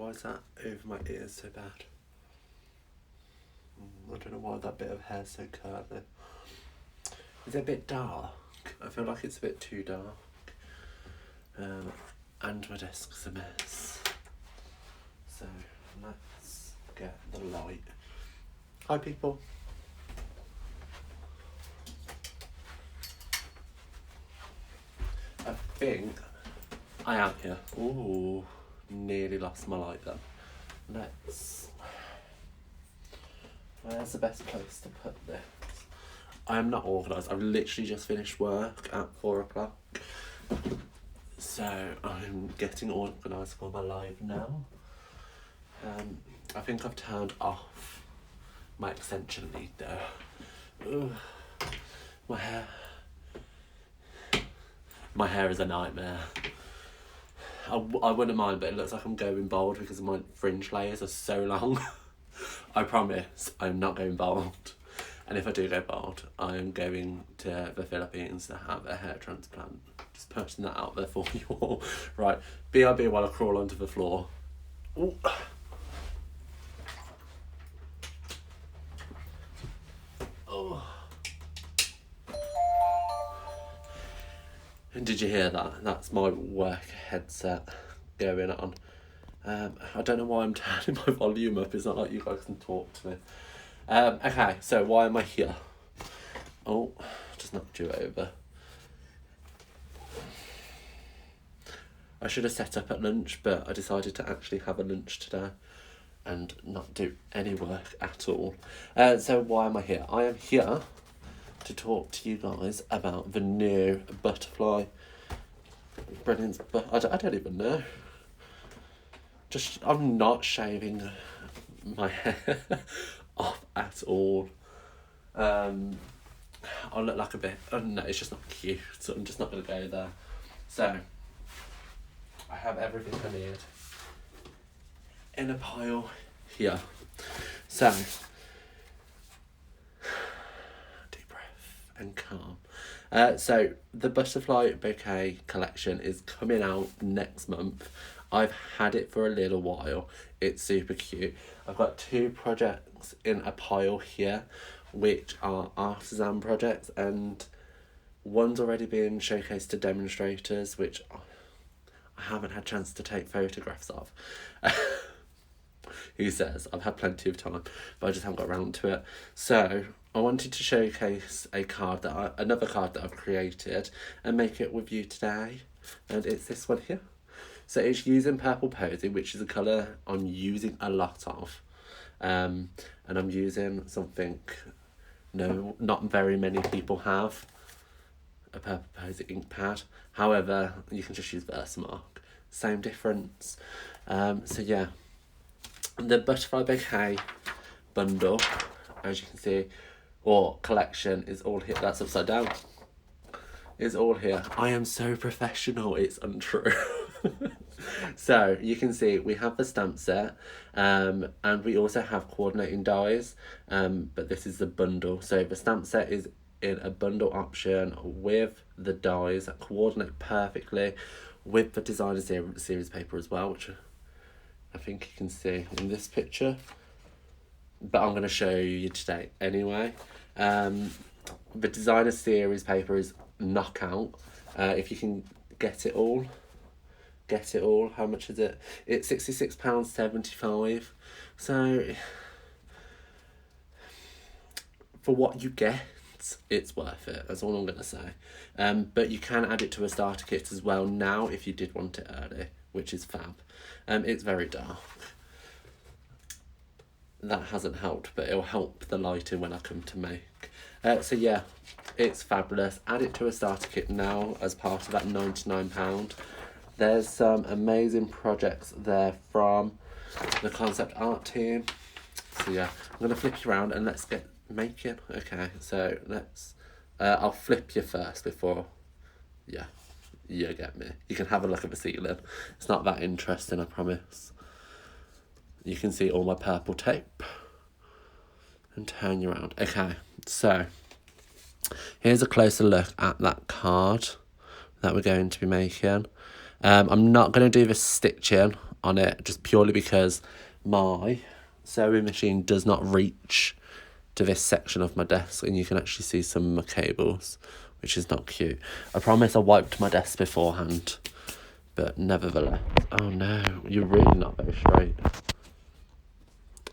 Why is that over my ears so bad? I don't know why that bit of hair's so curly. Is it a bit dark? I feel like it's a bit too dark. And my desk's a mess. So let's get the light. Hi people. I think I am here. Ooh, nearly lost my light then. Where's the best place to put this? I am not organised. I've literally just finished work at 4 o'clock. So I'm getting organised for my live now. I think I've turned off my extension lead though. Ooh, my hair. My hair is a nightmare. I wouldn't mind, but it looks like I'm going bald because my fringe layers are so long. I promise I'm not going bald. And if I do go bald, I'm going to the Philippines to have a hair transplant. Just putting that out there for you all. Right, BRB while I crawl onto the floor. Ooh. Oh. And did you hear that? That's my work headset going on. I don't know why I'm turning my volume up. It's not like you guys can talk to me. Okay, so why am I here? Oh, just knocked you over. I should have set up at lunch, but I decided to actually have a lunch today and not do any work at all. So why am I here? I am here to talk to you guys about the new butterfly Brilliance, but I don't even know. I'm not shaving my hair off at all. I look like a bit, no, it's just not cute, so I'm just not going to go there. So, I have everything I need in a pile here. So, deep breath and calm. So, the Butterfly Bouquet collection is coming out next month. I've had it for a little while. It's super cute. I've got 2 projects in a pile here, which are artisan projects, and one's already been showcased to demonstrators, which I haven't had a chance to take photographs of. Who says? I've had plenty of time, but I just haven't got around to it. So I wanted to showcase another card that I've created and make it with you today, and it's this one here. So it's using Purple Posy, which is a colour I'm using a lot of. And I'm using something not very many people have. A Purple Posy ink pad. However, you can just use Versamark. Same difference. So yeah. The Butterfly Bouquet bundle, as you can see, or collection, is all here. That's upside down. Is all here. I am so professional, it's untrue. So you can see we have the stamp set, and we also have coordinating dies, but this is the bundle. So the stamp set is in a bundle option with the dies that coordinate perfectly with the designer series paper as well, which I think you can see in this picture, but I'm going to show you today anyway. The designer series paper is knockout. If you can get it all. How much is it? It's £66.75. So for what you get, it's worth it. That's all I'm gonna say. But you can add it to a starter kit as well now if you did want it early, which is fab. It's very dark. That hasn't helped, but it'll help the lighting when I come to make. So yeah, it's fabulous. Add it to a starter kit now as part of that £99. There's some amazing projects there from the concept art team. So yeah, I'm going to flip you around and let's get making. Okay, so let's... I'll flip you first before... Yeah, you get me. You can have a look at the ceiling. It's not that interesting, I promise. You can see all my purple tape. And turn you around. Okay, so... Here's a closer look at that card that we're going to be making. I'm not going to do the stitching on it, just purely because my sewing machine does not reach to this section of my desk, and you can actually see some of my cables, which is not cute. I promise I wiped my desk beforehand, but nevertheless. Oh no, you're really not very straight.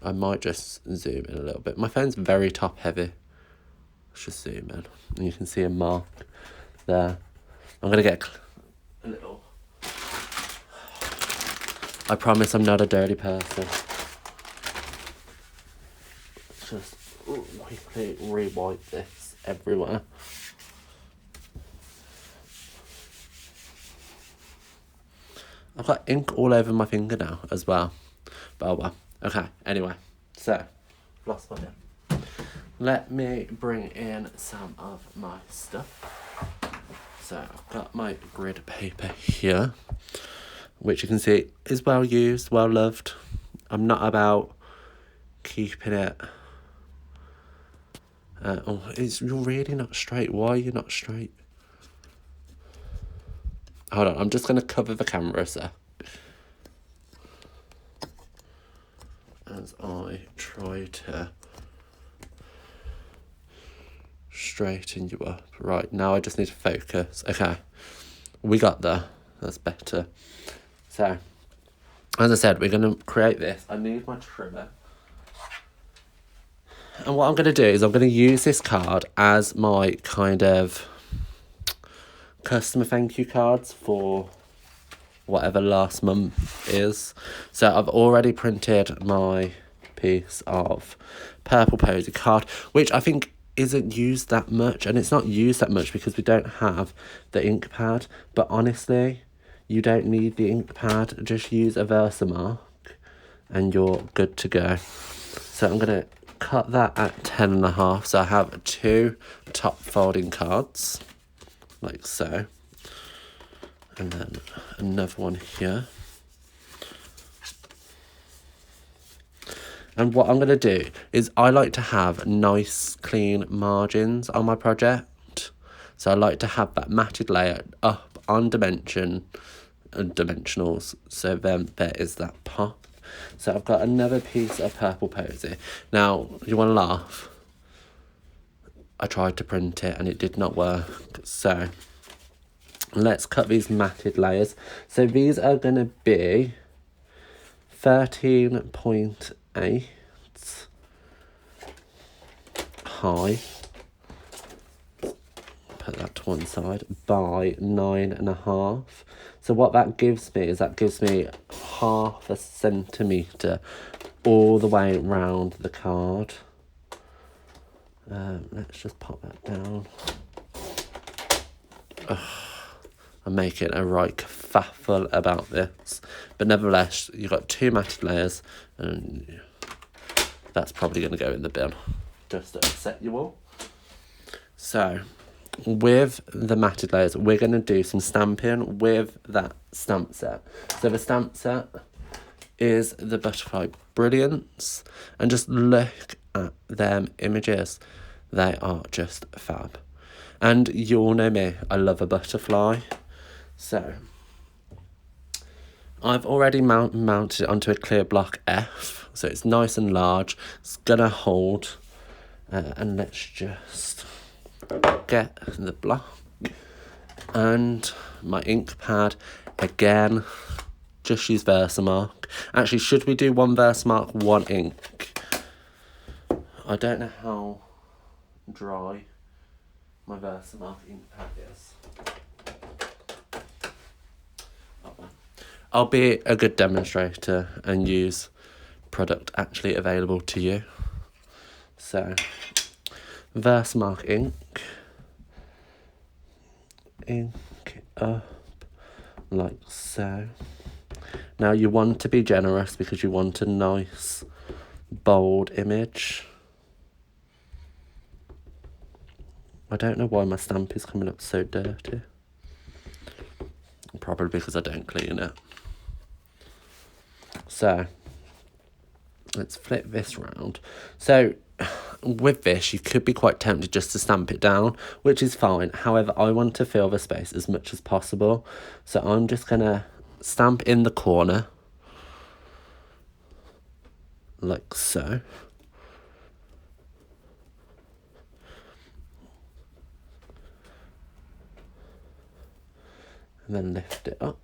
I might just zoom in a little bit. My phone's very top heavy. Let's just zoom in, and you can see a mark there. I'm gonna get a little. I promise I'm not a dirty person. Just quickly re-wipe this everywhere. I've got ink all over my finger now as well. But oh well. Okay, anyway. So, lost my name. Let me bring in some of my stuff. So, I've got my grid paper here, which you can see is well used, well loved. I'm not about keeping it. You're really not straight. Why are you not straight? Hold on, I'm just going to cover the camera a sec. As I try to straighten you up. Right, now I just need to focus. Okay, we got there. That's better. So, as I said, we're going to create this. I need my trimmer. And what I'm going to do is I'm going to use this card as my kind of customer thank you cards for whatever last month is. So I've already printed my piece of purple posy card, which I think isn't used that much, and it's not used that much because we don't have the ink pad. But honestly, you don't need the ink pad. Just use a Versamark and you're good to go. So I'm going to cut that at 10.5. So I have 2 top folding cards like so, and then another one here. And what I'm going to do is I like to have nice clean margins on my project, so I like to have that matted layer up on dimensionals, so then there is that pop. So I've got another piece of purple posy. Now, you want to laugh? I tried to print it and it did not work. So let's cut these matted layers. So these are going to be 13.8 high. Put that to one side, by 9.5. So what that gives me is half a centimetre all the way around the card. Let's just pop that down. I'm making a right kerfuffle about this, but nevertheless, you've got 2 matted layers, and that's probably going to go in the bin, just to upset you all. So, with the matted layers, we're going to do some stamping with that stamp set. So the stamp set is the Butterfly Brilliance, and just look at them images. They are just fab. And you all know me, I love a butterfly. So, I've already mounted it onto a clear block F, so it's nice and large. It's gonna hold, and let's just get the block and my ink pad again. Just use Versamark. Actually, should we do 1 Versamark, 1 ink? I don't know how dry my Versamark ink pad is. I'll be a good demonstrator and use product actually available to you. So, Versamark ink up like so. Now you want to be generous because you want a nice bold image. I don't know why my stamp is coming up so dirty. Probably because I don't clean it. So, let's flip this round. So, with this, you could be quite tempted just to stamp it down, which is fine. However, I want to fill the space as much as possible. So, I'm just going to stamp in the corner like so. And then lift it up.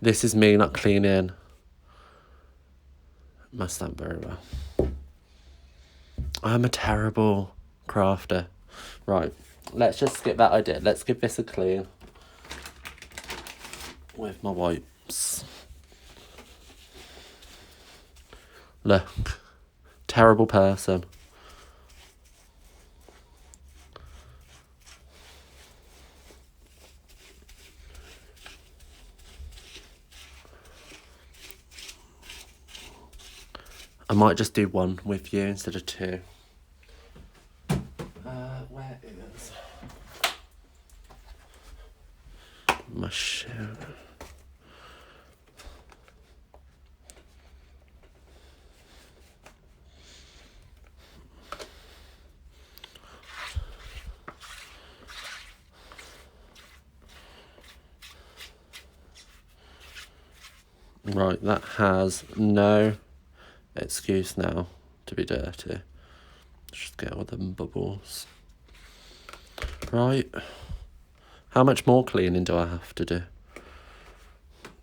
This is me not cleaning my stamp very well. I'm a terrible crafter. Right, let's just skip that idea. Let's give this a clean with my wipes. Look, terrible person. I might just do one with you instead of two. Where is my shoe? Right, that has no excuse now to be dirty. Just get all them bubbles. Right. How much more cleaning do I have to do?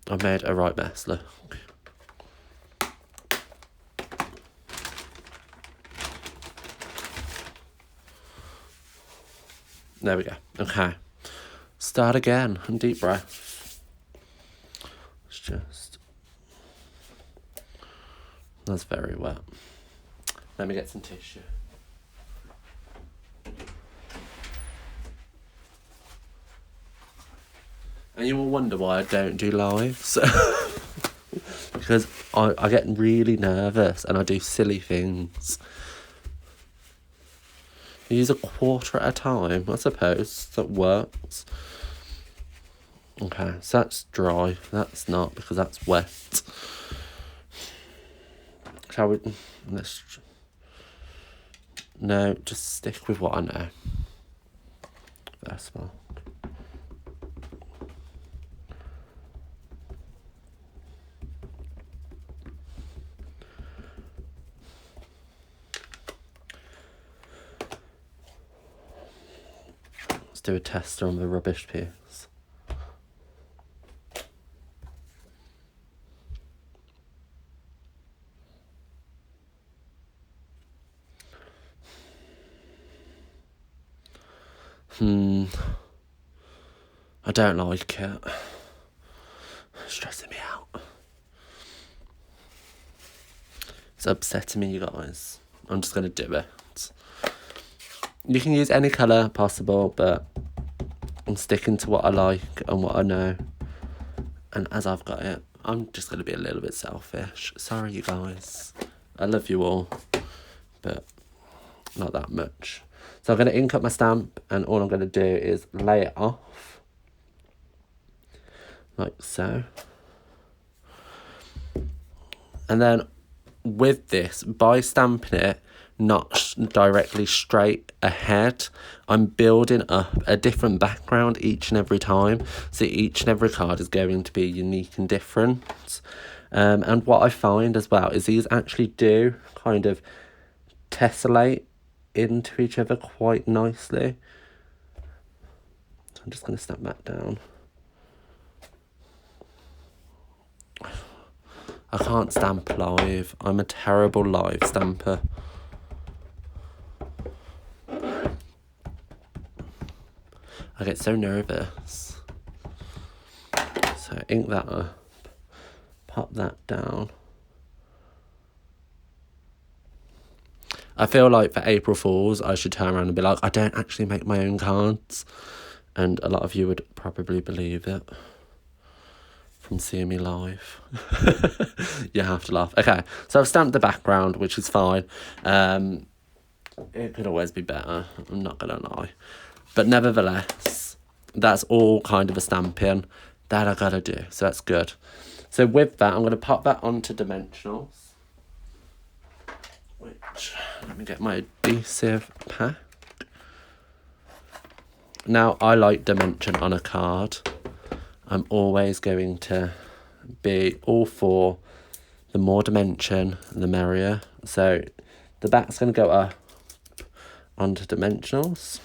I've made a right mess, look. There we go. Okay. Start again. And deep breath. It's just... That's very wet. Let me get some tissue. And you will wonder why I don't do lives. Because I get really nervous and I do silly things. I use a quarter at a time, I suppose. That works. Okay, so that's dry. That's not, because that's wet. Shall we... Let's... No, just stick with what I know. First of all. Let's do a tester on the rubbish piece. I don't like it. It's stressing me out. It's upsetting me, you guys. I'm just going to do it. You can use any colour possible, but I'm sticking to what I like and what I know. And as I've got it, I'm just going to be a little bit selfish. Sorry, you guys. I love you all, but not that much. So I'm going to ink up my stamp, and all I'm going to do is lay it off. Like so. And then with this, by stamping it not directly straight ahead, I'm building up a different background each and every time. So each and every card is going to be unique and different. And what I find as well is these actually do kind of tessellate into each other quite nicely. So I'm just going to stamp that down. I can't stamp live. I'm a terrible live stamper. I get so nervous. So ink that up. Pop that down. I feel like for April Fools, I should turn around and be like, I don't actually make my own cards. And a lot of you would probably believe it. From seeing me live. You have to laugh. Okay, so I've stamped the background, which is fine. It could always be better, I'm not gonna lie. But nevertheless, that's all kind of a stamping that I gotta do, so that's good. So with that, I'm gonna pop that onto dimensionals. Which, let me get my adhesive pack. Now, I like dimension on a card. I'm always going to be all for the more dimension, the merrier. So the back's going to go up onto dimensionals.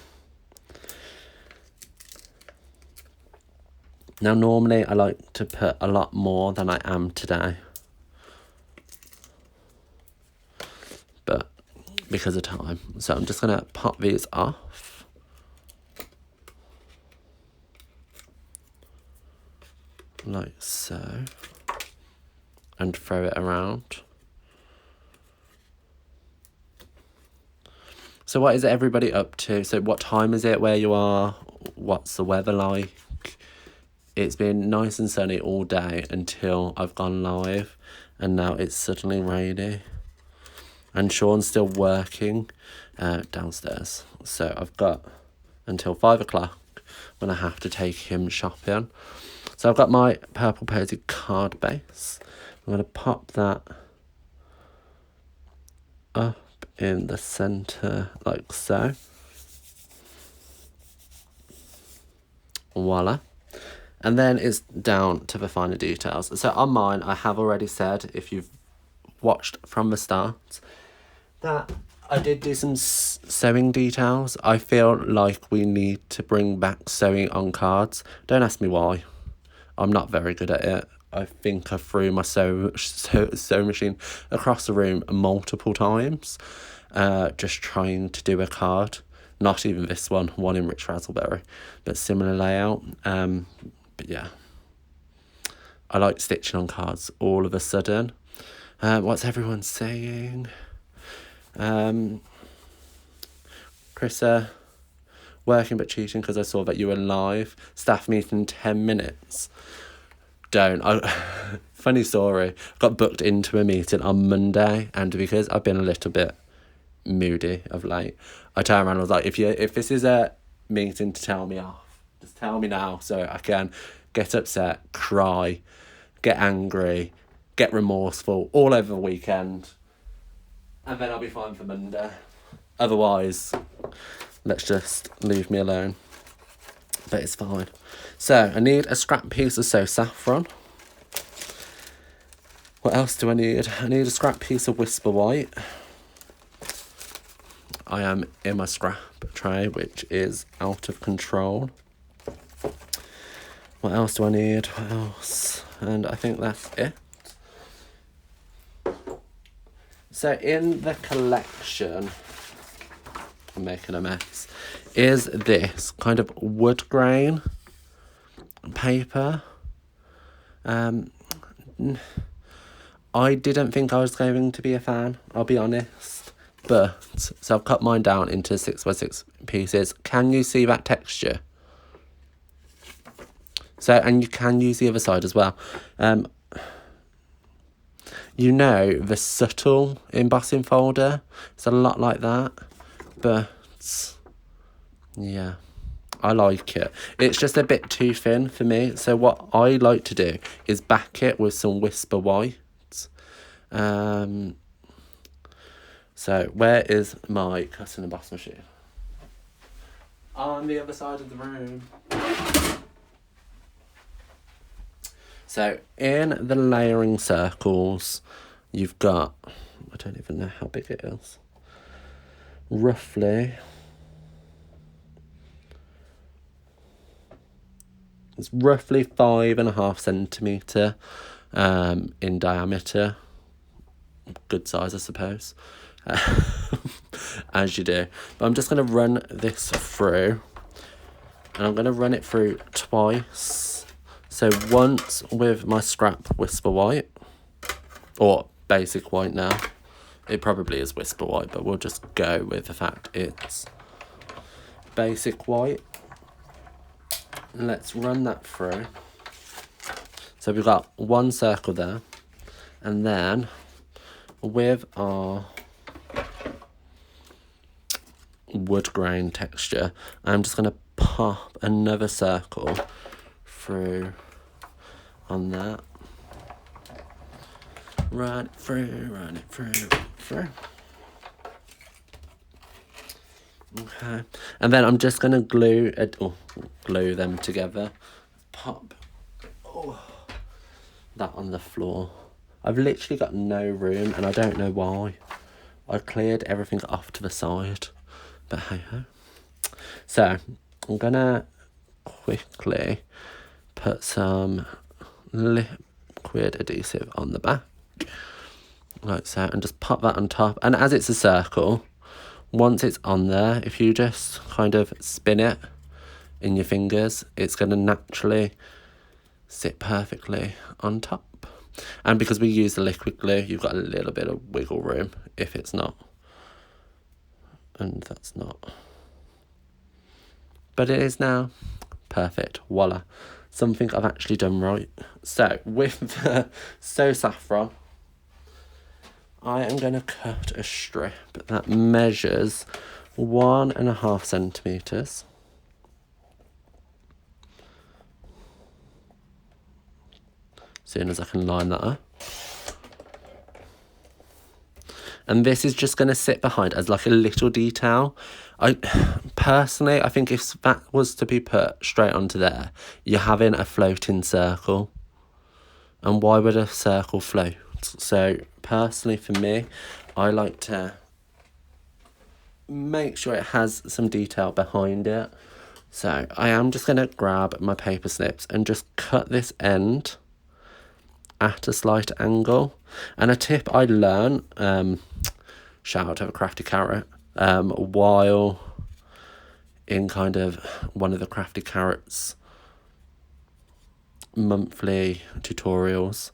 Now normally I like to put a lot more than I am today, but because of time. So I'm just going to pop these off. Like so. And throw it around. So what is everybody up to? So what time is it where you are? What's the weather like? It's been nice and sunny all day until I've gone live, and now it's suddenly rainy. And Sean's still working downstairs. So I've got until 5 o'clock when I have to take him shopping. So I've got my purple posy card base. I'm going to pop that up in the centre like so. Voila. And then it's down to the finer details. So on mine, I have already said, if you've watched from the start, that I did do some sewing details. I feel like we need to bring back sewing on cards. Don't ask me why. I'm not very good at it. I think I threw my sewing machine across the room multiple times, just trying to do a card. Not even this one in Rich Razzleberry, but similar layout. But yeah, I like stitching on cards all of a sudden. What's everyone saying? Chrissa, working but cheating because I saw that you were live. Staff meeting in 10 minutes. Funny story. Got booked into a meeting on Monday, and because I've been a little bit moody of late, I turned around and was like, if this is a meeting to tell me off, just tell me now so I can get upset, cry, get angry, get remorseful all over the weekend, and then I'll be fine for Monday. Otherwise, let's just leave me alone. But it's fine. So I need a scrap piece of So Saffron. What else do I need? I need a scrap piece of Whisper White. I am in my scrap tray, which is out of control. What else do I need? What else? And I think that's it. So in the collection, I'm making a mess, is this kind of wood grain paper. I didn't think I was going to be a fan, I'll be honest. But, so I've cut mine down into 6x6 pieces. Can you see that texture? So, and you can use the other side as well. You know, the subtle embossing folder, it's a lot like that. But, yeah, I like it. It's just a bit too thin for me. So what I like to do is back it with some Whisper White. So where is my cut and emboss machine? On the other side of the room. So in the layering circles, you've got, I don't even know how big it is, roughly, it's roughly 5.5 centimetre in diameter. Good size, I suppose, as you do. But I'm just going to run this through, and I'm going to run it through twice. So once with my scrap Whisper White, or basic white now. It probably is Whisper White, but we'll just go with the fact it's basic white. Let's run that through. So we've got one circle there, and then with our wood grain texture, I'm just going to pop another circle through on that. Run it through. Okay, and then I'm just going to glue them together. Pop that on the floor. I've literally got no room and I don't know why. I cleared everything off to the side, but hey ho. So I'm gonna quickly put some liquid adhesive on the back, like so, and just pop that on top. And as it's a circle, once it's on there, if you just kind of spin it in your fingers, it's going to naturally sit perfectly on top. And because we use the liquid glue, you've got a little bit of wiggle room if it's not. And that's not. But it is now. Perfect. Voila. Something I've actually done right. So, with the So Saffron, I am going to cut a strip that measures 1.5 centimetres. Soon as I can line that up. And this is just going to sit behind as like a little detail. I think if that was to be put straight onto there, you're having a floating circle. And why would a circle float? So personally for me, I like to make sure it has some detail behind it. So I am just going to grab my paper snips and just cut this end at a slight angle. And a tip I learned, shout out to a Crafty Carrot, while in kind of one of the Crafty Carrots monthly tutorials,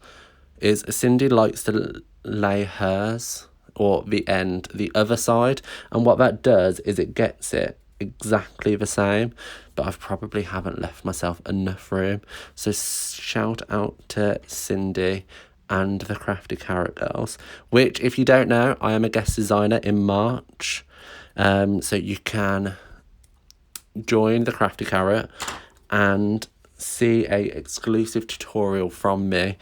is Cindy likes to lay hers, or the end, the other side, and what that does is it gets it exactly the same, but I probably haven't left myself enough room. So shout out to Cindy and the Crafty Carrot girls, which, if you don't know, I am a guest designer in March, so you can join the Crafty Carrot and see a exclusive tutorial from me,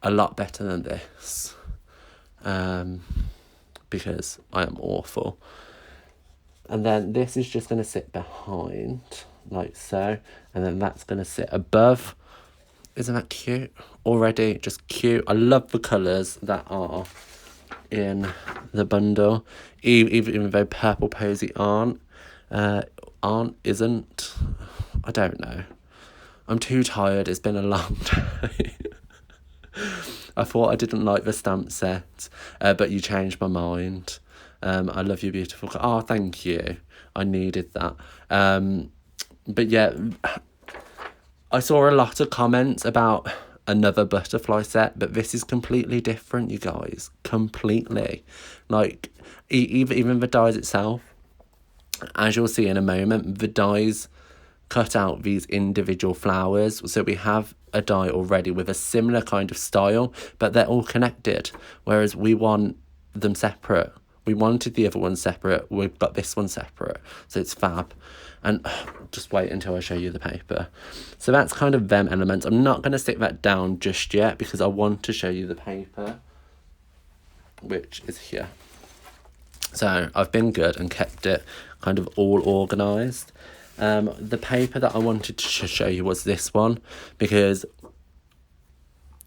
a lot better than this, because I am awful. And then this is just going to sit behind, like so. And then that's going to sit above. Isn't that cute? Already just cute. I love the colours that are in the bundle. Even though Purple Posy isn't. I don't know. I'm too tired. It's been a long day. I thought I didn't like the stamp set, but you changed my mind. I love you, beautiful. Oh, thank you. I needed that. But yeah, I saw a lot of comments about another butterfly set, but this is completely different, you guys. Completely. Like, even the dies itself, as you'll see in a moment, the dies cut out these individual flowers. So we have a die already with a similar kind of style, but they're all connected, whereas we want them separate. We wanted the other one separate. We've got this one separate. So it's fab. And just wait until I show you the paper. So that's kind of them elements. I'm not going to stick that down just yet because I want to show you the paper, which is here. So I've been good and kept it kind of all organised. The paper that I wanted to show you was this one, because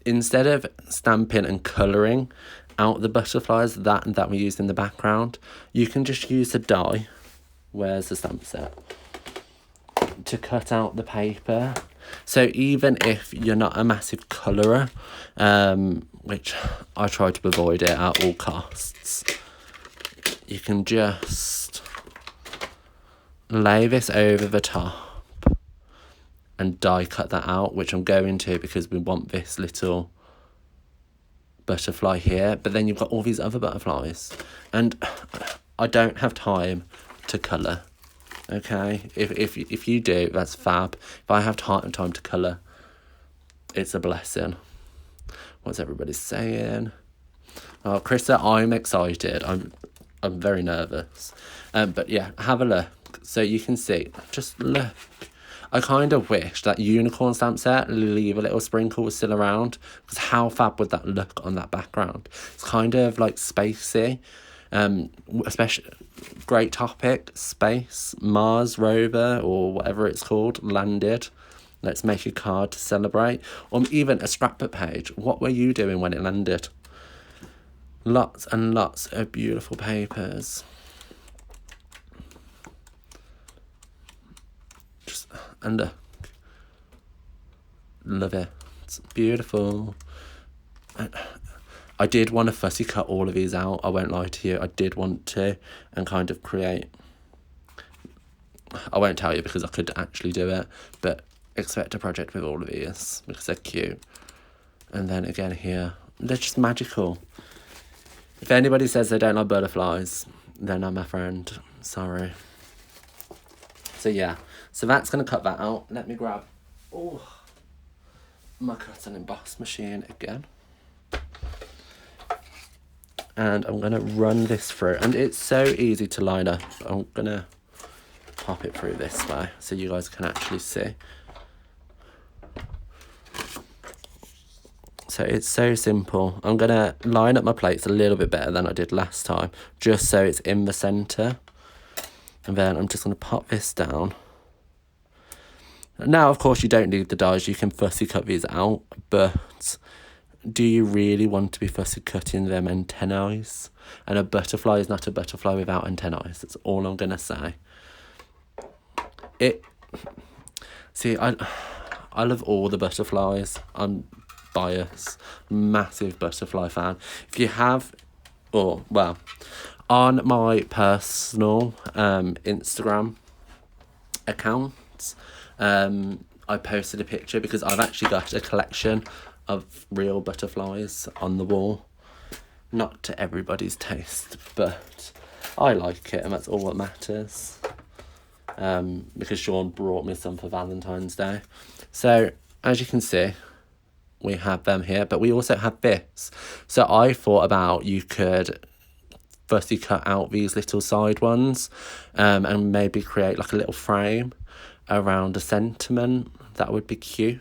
instead of stamping and colouring out the butterflies that we used in the background, you can just use a die, where's the stamp set, to cut out the paper. So even if you're not a massive colourer, which I try to avoid it at all costs, you can just lay this over the top and die cut that out, which I'm going to because we want this little butterfly here, but then you've got all these other butterflies and I don't have time to colour. Okay, if you do, that's fab. If I have time to colour, it's a blessing. What's everybody saying? Oh, Krista, I'm excited. I'm very nervous. But yeah, have a look so you can see. Just look. I kind of wish that unicorn stamp set, leave a little sprinkle, was still around, because how fab would that look on that background? It's kind of like spacey, especially great topic, space, Mars rover or whatever it's called, landed Let's make a card to celebrate. Or even a scrapbook page. What were you doing when it landed? Lots and lots of beautiful papers. And look. Love it. It's beautiful. I did want to fussy cut all of these out. I won't lie to you. I did want to and kind of create. I won't tell you because I could actually do it. But expect a project with all of these because they're cute. And then again here. They're just magical. If anybody says they don't like butterflies, they're not my friend. Sorry. So yeah. So that's going to cut that out. Let me grab my cut and emboss machine again. And I'm going to run this through. And it's so easy to line up. I'm going to pop it through this way so you guys can actually see. So it's so simple. I'm going to line up my plates a little bit better than I did last time, just so it's in the centre. And then I'm just going to pop this down. Now, of course, you don't need the dies. You can fussy cut these out, but do you really want to be fussy cutting them antennae? And a butterfly is not a butterfly without antennae. That's all I'm going to say. I love all the butterflies. I'm biased. Massive butterfly fan. If you have, on my personal Instagram account, I posted a picture because I've actually got a collection of real butterflies on the wall. Not to everybody's taste, but I like it and that's all that matters. Because Sean brought me some for Valentine's Day. So, as you can see, we have them here, but we also have this. So I thought about you could firstly cut out these little side ones and maybe create like a little frame around a sentiment. That would be cute.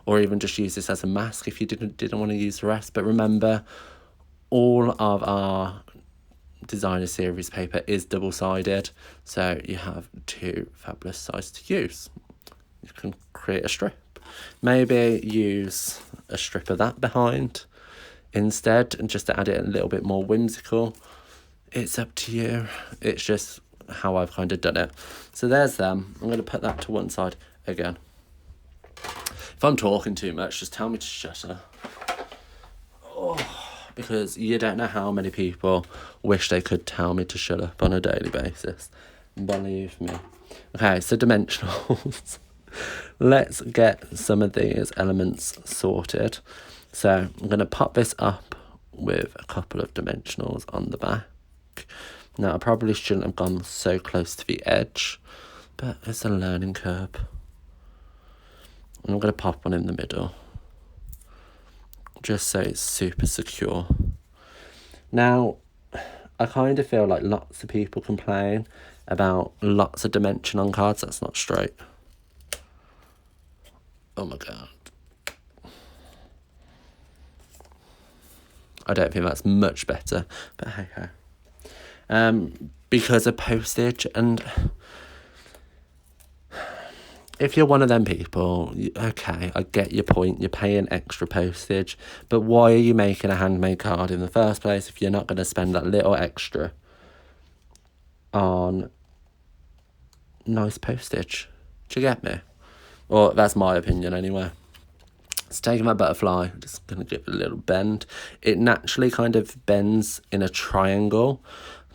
Or even just use this as a mask if you didn't want to use the rest. But remember, all of our designer series paper is double-sided, so you have two fabulous sides to use. You can create a strip. Maybe use a strip of that behind instead, and just to add it a little bit more whimsical. It's up to you. It's just how I've kind of done it. So there's them. I'm going to put that to one side again. If I'm talking too much, just tell me to shut up. Because you don't know how many people wish they could tell me to shut up on a daily basis. Believe me. Okay, so dimensionals. Let's get some of these elements sorted. So I'm going to pop this up with a couple of dimensionals on the back. Now, I probably shouldn't have gone so close to the edge, but it's a learning curve. And I'm going to pop one in the middle, just so it's super secure. Now, I kind of feel like lots of people complain about lots of dimension on cards that's not straight. Oh my god. I don't think that's much better, but hey ho. Because of postage, and if you're one of them people, okay, I get your point, you're paying extra postage, but why are you making a handmade card in the first place if you're not going to spend that little extra on nice postage? Do you get me? Or that's my opinion anyway. So taking my butterfly, just going to give it a little bend. It naturally kind of bends in a triangle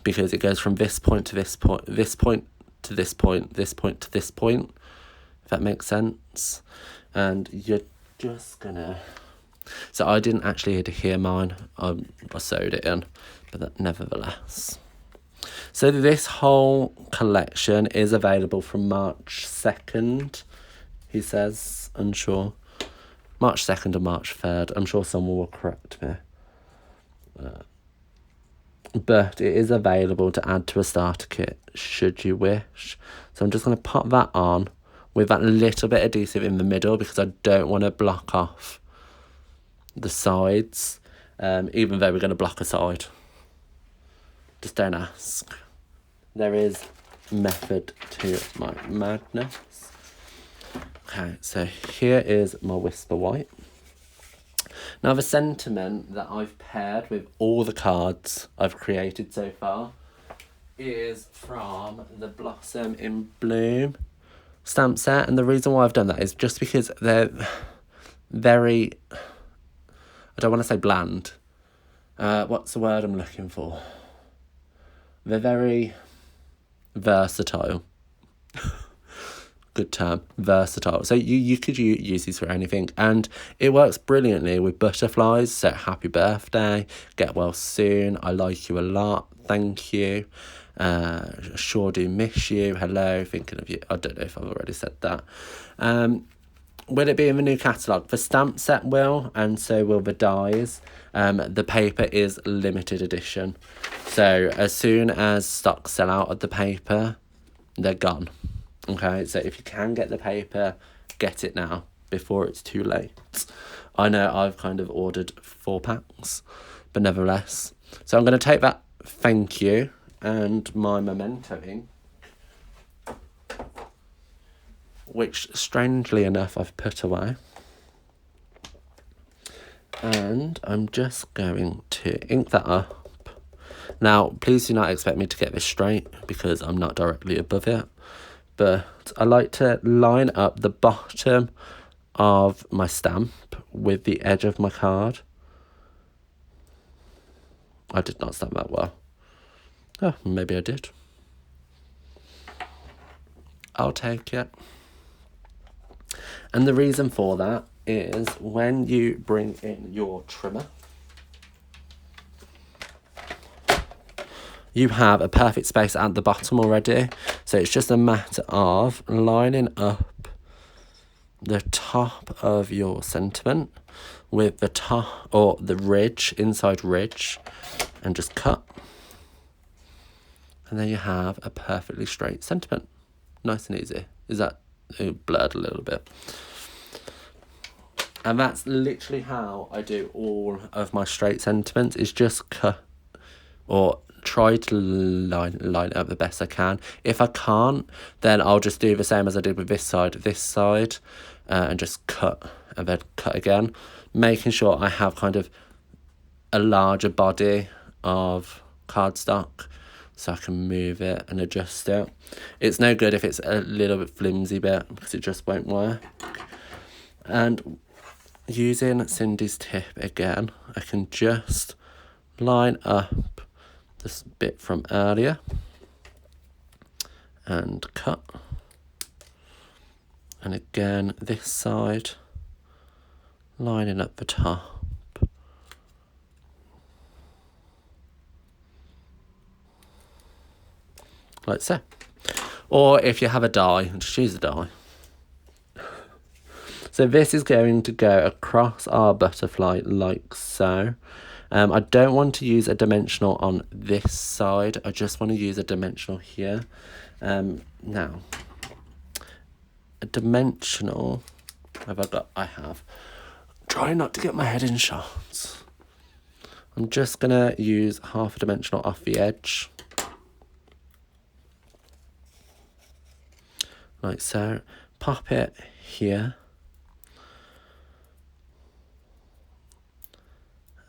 because it goes from this point to this point, this point to this point, this point to this point, if that makes sense. And you're just gonna... So I didn't actually adhere mine, I sewed it in, but nevertheless. So this whole collection is available from March 2nd, he says, unsure. March 2nd or March 3rd, I'm sure someone will correct me. But it is available to add to a starter kit, should you wish. So I'm just going to pop that on with that little bit of adhesive in the middle because I don't want to block off the sides, even though we're going to block a side. Just don't ask. There is method to my madness. Okay, so here is my Whisper White. Now the sentiment that I've paired with all the cards I've created so far is from the Blossom in Bloom stamp set, and the reason why I've done that is just because they're very, I don't want to say bland, what's the word I'm looking for? They're very versatile. Good term, versatile. So you could use these for anything, and it works brilliantly with butterflies. So happy birthday, get well soon, I like you a lot, thank you, sure do miss you, hello, thinking of you. I don't know if I've already said that. Will it be in the new catalogue? The stamp set will, and so will the dies. The paper is limited edition, so as soon as stock sell out of the paper, they're gone. Okay, so if you can get the paper, get it now before it's too late. I know I've kind of ordered 4 packs, but nevertheless. So I'm going to take that thank you and my memento ink, which strangely enough I've put away. And I'm just going to ink that up. Now, please do not expect me to get this straight because I'm not directly above it. But I like to line up the bottom of my stamp with the edge of my card. I did not stamp that well. Oh, maybe I did. I'll take it. And the reason for that is when you bring in your trimmer, you have a perfect space at the bottom already. So it's just a matter of lining up the top of your sentiment with the top or the ridge, inside ridge, and just cut. And then you have a perfectly straight sentiment. Nice and easy. Is that blurred a little bit? And that's literally how I do all of my straight sentiments, is just cut or try to line it up the best I can. If I can't, then I'll just do the same as I did with this side, and just cut and then cut again, making sure I have kind of a larger body of cardstock so I can move it and adjust it. It's no good if it's a little bit flimsy bit because it just won't work. And using Cindy's tip again, I can just line up this bit from earlier and cut. And again, this side, lining up the top. Like so. Or if you have a die, just use a die. So this is going to go across our butterfly like so. I don't want to use a dimensional on this side. I just want to use a dimensional here. Now, a dimensional, I have. Try not to get my head in shots. I'm just going to use half a dimensional off the edge. Like so. Pop it here.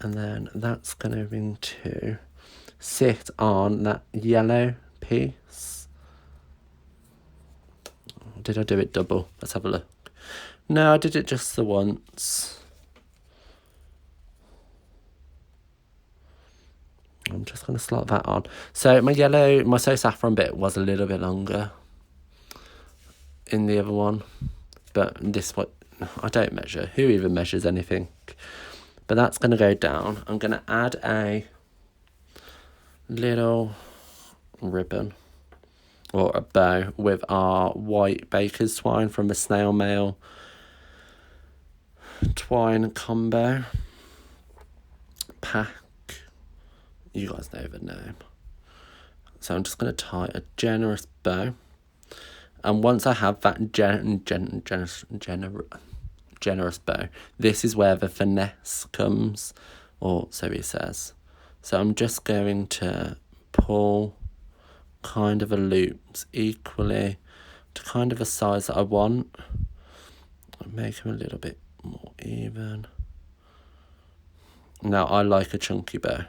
And then that's going to sit on that yellow piece. Did I do it double? Let's have a look. No, I did it just the once. I'm just going to slot that on. So my yellow, my So Saffron bit was a little bit longer in the other one. But this one, I don't measure. Who even measures anything? But that's going to go down. I'm going to add a little ribbon or a bow with our white baker's twine from the snail mail twine combo pack. You guys know the name. So I'm just going to tie a generous bow. And once I have that generous bow, this is where the finesse comes, or so he says. So I'm just going to pull kind of a loops equally to kind of a size that I want, Make them a little bit more even. Now, I like a chunky bow.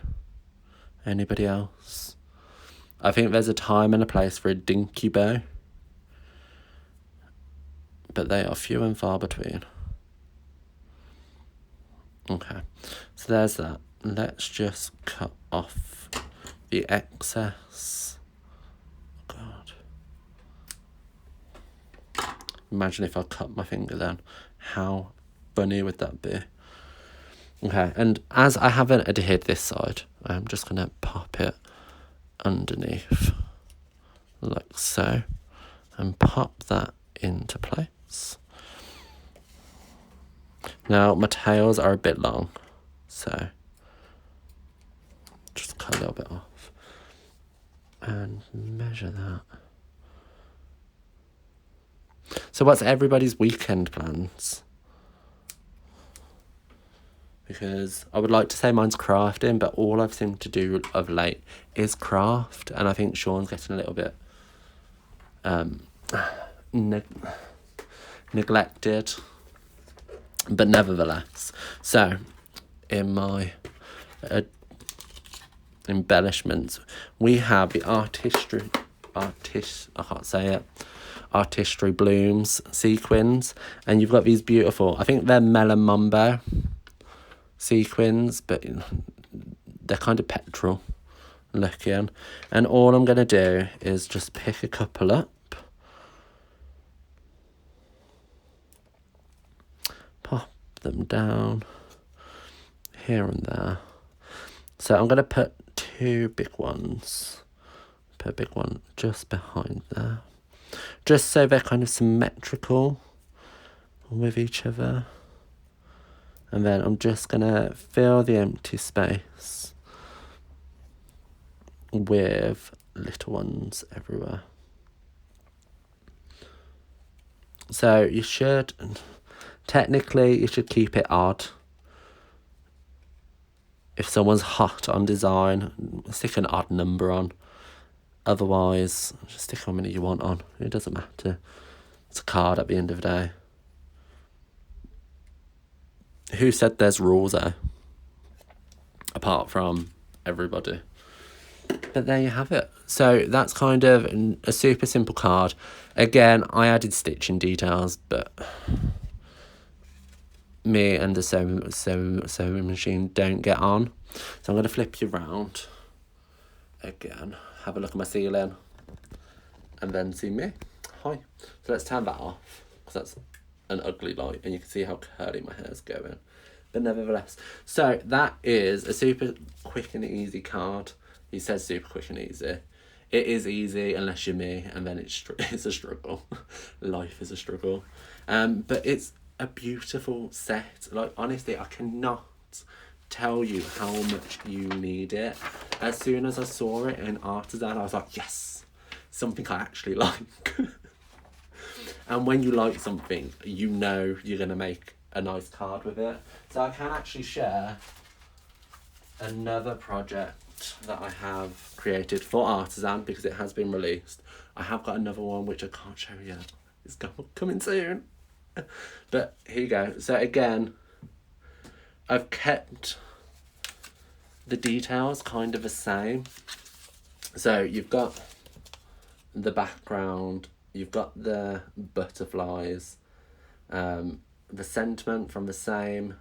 Anybody else? I think there's a time and a place for a dinky bow, but they are few and far between. Okay, so there's that. Let's just cut off the excess. God. Imagine if I cut my finger then. How funny would that be? Okay, and as I haven't adhered this side, I'm just going to pop it underneath, like so, and pop that into place. Now, my tails are a bit long, so just cut a little bit off and measure that. So what's everybody's weekend plans? Because I would like to say mine's crafting, but all I've seemed to do of late is craft, and I think Sean's getting a little bit neglected, but nevertheless. So in my embellishments, we have the artistry blooms sequins, and you've got these beautiful, I think they're melon mumbo sequins, but they're kind of petrol looking. And all I'm going to do is just pick a couple up, pop them down here and there. So I'm going to put two big ones, put a big one just behind there, just so they're kind of symmetrical with each other. And then I'm just going to fill the empty space with little ones everywhere. So you should, technically, you should keep it odd. If someone's hot on design, stick an odd number on. Otherwise, just stick how many you want on. It doesn't matter. It's a card at the end of the day. Who said there's rules there? Apart from everybody. But there you have it. So that's kind of a super simple card. Again, I added stitching details, but me and the sewing machine don't get on. So I'm going to flip you around again. Have a look at my ceiling. And then see me. Hi. So let's turn that off, because that's an ugly light, and you can see how curly my hair's going. But nevertheless, so that is a super quick and easy card. He says super quick and easy. It is easy unless you're me, and then it's a struggle. Life is a struggle. But it's a beautiful set. Like, honestly, I cannot tell you how much you need it. As soon as I saw it in Artisan, I was like, yes, something I actually like. And when you like something, you know you're going to make a nice card with it. So I can actually share another project that I have created for Artisan, because it has been released. I have got another one which I can't show yet. It's coming soon. But here you go. So again, I've kept the details kind of the same. So you've got the background, you've got the butterflies, the sentiment from the same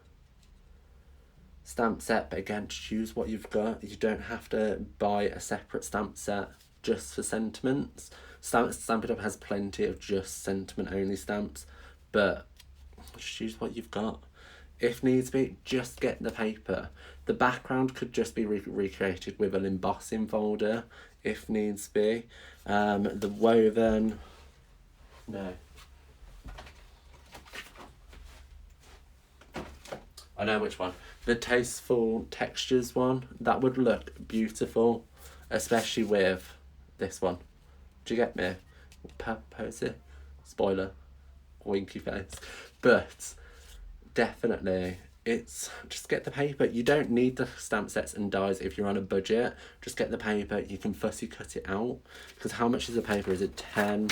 stamp set, but again, choose what you've got. You don't have to buy a separate stamp set just for sentiments. Stampin' Up has plenty of just sentiment only stamps, but just choose what you've got. If needs be, just get the paper. The background could just be recreated with an embossing folder if needs be. The woven, no. I know which one. The Tasteful Textures one, that would look beautiful, especially with this one. Do you get me? Posy? Spoiler. Winky face. But definitely, it's just get the paper. You don't need the stamp sets and dies if you're on a budget. Just get the paper. You can fussy cut it out. Because how much is the paper? Is it 10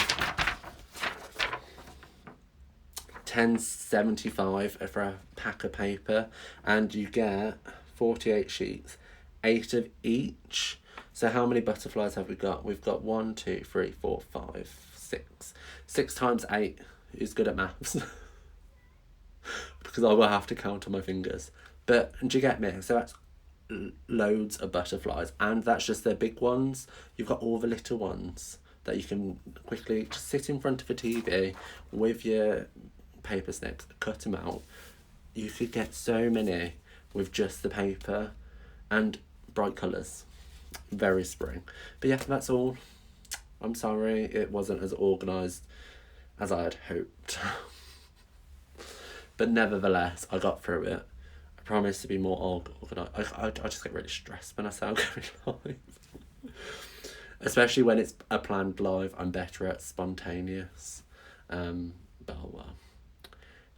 10.75 for a pack of paper, and you get 48 sheets, 8 of each. So how many butterflies have we got? We've got 1, 2, 3, 4, 5, 6. 6 times 8. Who's good at maths? Because I will have to count on my fingers. But do you get me? So that's loads of butterflies, and that's just their big ones. You've got all the little ones that you can quickly just sit in front of a TV with your paper snips, cut them out. You could get so many with just the paper, and bright colours. Very spring. But yeah, that's all. I'm sorry it wasn't as organised as I had hoped. But nevertheless, I got through it. I promise to be more organised. I just get really stressed when I say I'm going live. Especially when it's a planned live, I'm better at spontaneous. But oh well.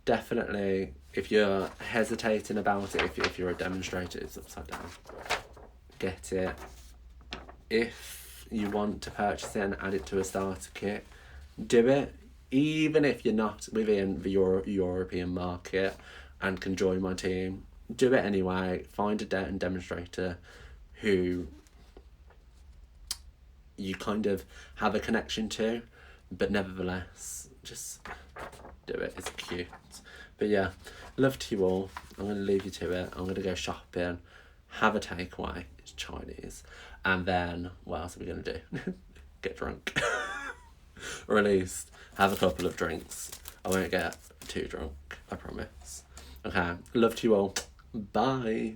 Definitely, if you're hesitating about it, if you're a demonstrator, it's upside down. Get it. If you want to purchase it and add it to a starter kit, do it. Even if you're not within the European market and can join my team, do it anyway. Find a demonstrator who you kind of have a connection to, but nevertheless, just do it. It's cute. But yeah, love to you all. I'm going to leave you to it. I'm going to go shopping, have a takeaway. It's Chinese. And then, what else are we going to do? Get drunk. Or at least have a couple of drinks. I won't get too drunk, I promise. Okay, love to you all. Bye.